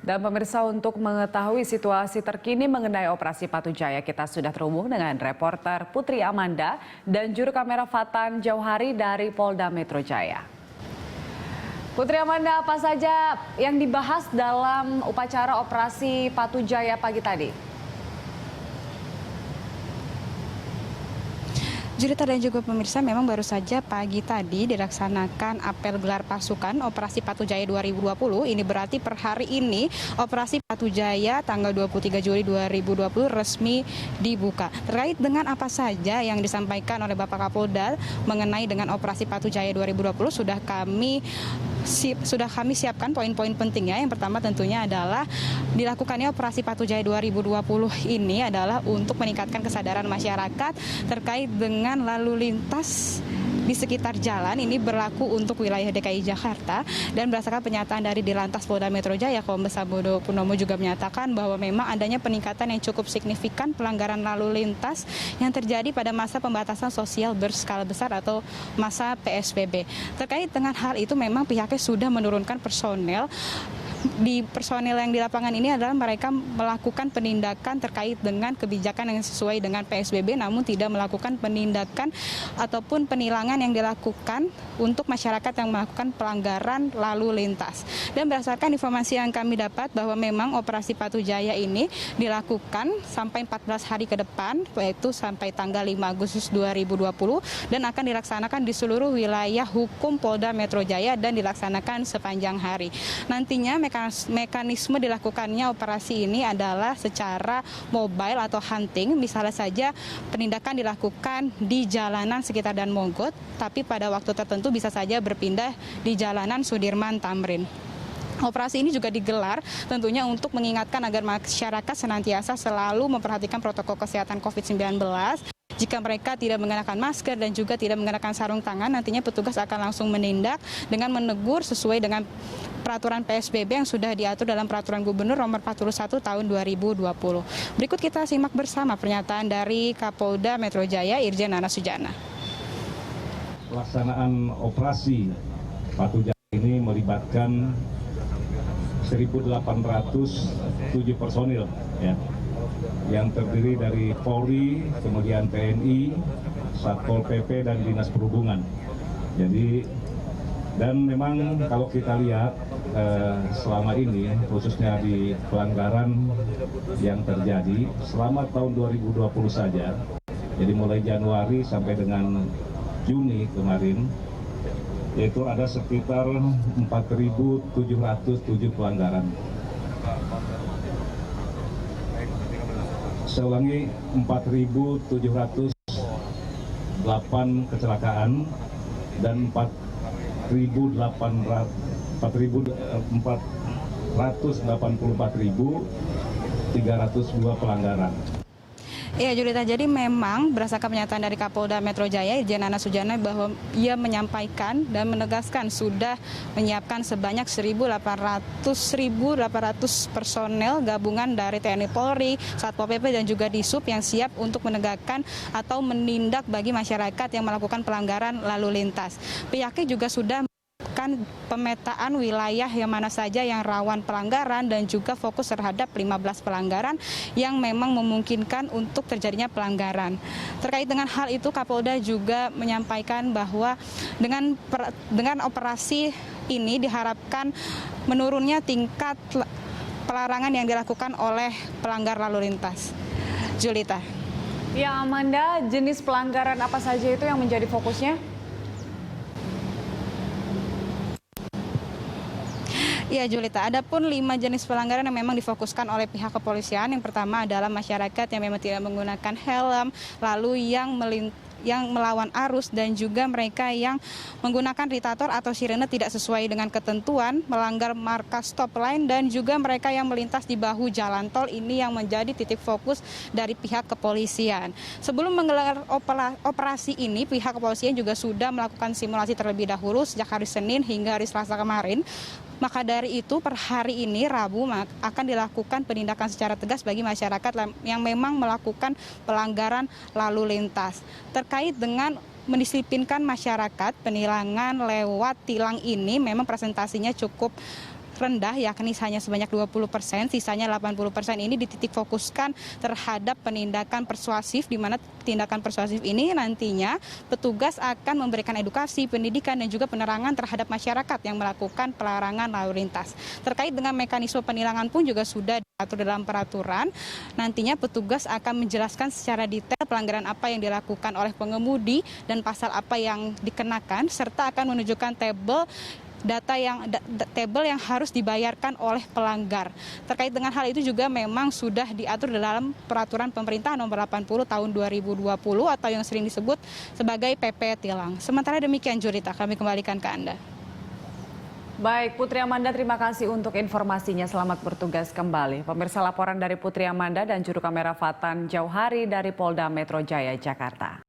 Dan pemirsa, untuk mengetahui situasi terkini mengenai operasi Patu Jaya, kita sudah terhubung dengan reporter Putri Amanda dan juru kamera Fatan Jauhari dari Polda Metro Jaya. Putri Amanda, apa saja yang dibahas dalam upacara operasi Patu Jaya pagi tadi? Jurita dan juga pemirsa, memang baru saja pagi tadi dilaksanakan apel gelar pasukan Operasi Patu Jaya 2020. Ini berarti per hari ini Operasi Patu Jaya tanggal 23 Juli 2020 resmi dibuka. Terkait dengan apa saja yang disampaikan oleh Bapak Kapolda mengenai dengan Operasi Patu Jaya 2020 sudah kami siapkan poin-poin pentingnya. Yang pertama tentunya adalah dilakukannya Operasi Patu Jaya 2020 ini adalah untuk meningkatkan kesadaran masyarakat terkait dengan lalu lintas di sekitar jalan. Ini berlaku untuk wilayah DKI Jakarta, dan berdasarkan pernyataan dari Dirlantas Polda Metro Jaya, Kombes Sambodo Purnomo juga menyatakan bahwa memang adanya peningkatan yang cukup signifikan pelanggaran lalu lintas yang terjadi pada masa pembatasan sosial berskala besar atau masa PSBB. Terkait dengan hal itu memang pihaknya sudah menurunkan personel yang di lapangan ini adalah mereka melakukan penindakan terkait dengan kebijakan yang sesuai dengan PSBB, namun tidak melakukan penindakan ataupun penilangan yang dilakukan untuk masyarakat yang melakukan pelanggaran lalu lintas. Dan berdasarkan informasi yang kami dapat bahwa memang operasi Patu Jaya ini dilakukan sampai 14 hari ke depan, yaitu sampai tanggal 5 Agustus 2020, dan akan dilaksanakan di seluruh wilayah hukum Polda Metro Jaya dan dilaksanakan sepanjang hari. Nantinya mekanisme dilakukannya operasi ini adalah secara mobile atau hunting. Misalnya saja penindakan dilakukan di jalanan sekitar Dan Mogot, tapi pada waktu tertentu bisa saja berpindah di jalanan Sudirman Tamrin. Operasi ini juga digelar tentunya untuk mengingatkan agar masyarakat senantiasa selalu memperhatikan protokol kesehatan COVID-19. Jika mereka tidak mengenakan masker dan juga tidak mengenakan sarung tangan, nantinya petugas akan langsung menindak dengan menegur sesuai dengan peraturan PSBB yang sudah diatur dalam Peraturan Gubernur Nomor 41 Tahun 2020. Berikut kita simak bersama pernyataan dari Kapolda Metro Jaya, Irjen Nana Sujana. Pelaksanaan operasi Patu Jaya ini melibatkan 1.807 personil, ya, yang terdiri dari Polri, kemudian TNI, Satpol PP, dan Dinas Perhubungan. Jadi, dan memang kalau kita lihat selama ini, khususnya di pelanggaran yang terjadi selama tahun 2020 saja, jadi mulai Januari sampai dengan Juni kemarin, yaitu ada sekitar 4.707 pelanggaran. Saya ulangi, 4.708 kecelakaan dan 484.302 pelanggaran. Iya, Julita, jadi memang berdasarkan pernyataan dari Kapolda Metro Jaya, Irjen Nana Sujana, bahwa ia menyampaikan dan menegaskan sudah menyiapkan sebanyak 1.800 personel gabungan dari TNI Polri, Satpol PP, dan juga Disub yang siap untuk menegakkan atau menindak bagi masyarakat yang melakukan pelanggaran lalu lintas. Pihaknya juga sudah pemetaan wilayah yang mana saja yang rawan pelanggaran dan juga fokus terhadap 15 pelanggaran yang memang memungkinkan untuk terjadinya pelanggaran. Terkait dengan hal itu, Kapolda juga menyampaikan bahwa dengan operasi ini diharapkan menurunnya tingkat pelarangan yang dilakukan oleh pelanggar lalu lintas. Julita. Ya, Amanda, jenis pelanggaran apa saja itu yang menjadi fokusnya? Ya, Julita, ada pun 5 jenis pelanggaran yang memang difokuskan oleh pihak kepolisian. Yang pertama adalah masyarakat yang memang tidak menggunakan helm, lalu yang melawan arus, dan juga mereka yang menggunakan ritator atau sirene tidak sesuai dengan ketentuan, melanggar marka stop line, dan juga mereka yang melintas di bahu jalan tol. Ini yang menjadi titik fokus dari pihak kepolisian. Sebelum menggelar operasi ini, pihak kepolisian juga sudah melakukan simulasi terlebih dahulu sejak hari Senin hingga hari Selasa kemarin. Maka dari itu per hari ini Rabu akan dilakukan penindakan secara tegas bagi masyarakat yang memang melakukan pelanggaran lalu lintas. Terkait dengan mendisiplinkan masyarakat, penilangan lewat tilang ini memang presentasinya cukup rendah, yakni hanya sebanyak 20%, sisanya 80% ini dititik fokuskan terhadap penindakan persuasif, di mana tindakan persuasif ini nantinya petugas akan memberikan edukasi, pendidikan, dan juga penerangan terhadap masyarakat yang melakukan pelarangan lalu lintas. Terkait dengan mekanisme penilangan pun juga sudah diatur dalam peraturan. Nantinya petugas akan menjelaskan secara detail pelanggaran apa yang dilakukan oleh pengemudi dan pasal apa yang dikenakan, serta akan menunjukkan tabel yang harus dibayarkan oleh pelanggar. Terkait dengan hal itu juga memang sudah diatur dalam peraturan pemerintah nomor 80 tahun 2020 atau yang sering disebut sebagai PP Tilang. Sementara demikian Jurita, kami kembalikan ke Anda. Baik, Putri Amanda, terima kasih untuk informasinya. Selamat bertugas kembali. Pemirsa, laporan dari Putri Amanda dan juru kamera Fatan Jauhari dari Polda Metro Jaya, Jakarta.